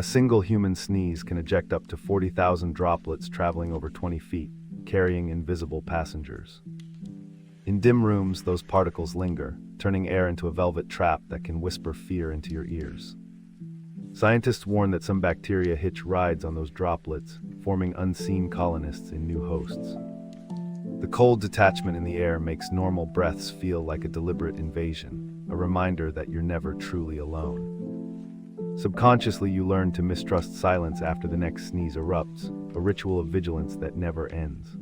A single human sneeze can eject up to 40,000 droplets traveling over 20 feet, carrying invisible passengers. In dim rooms, those particles linger, turning air into a velvet trap that can whisper fear into your ears. Scientists warn that some bacteria hitch rides on those droplets, forming unseen colonists in new hosts. The cold detachment in the air makes normal breaths feel like a deliberate invasion, a reminder that you're never truly alone. Subconsciously, you learn to mistrust silence after the next sneeze erupts, a ritual of vigilance that never ends.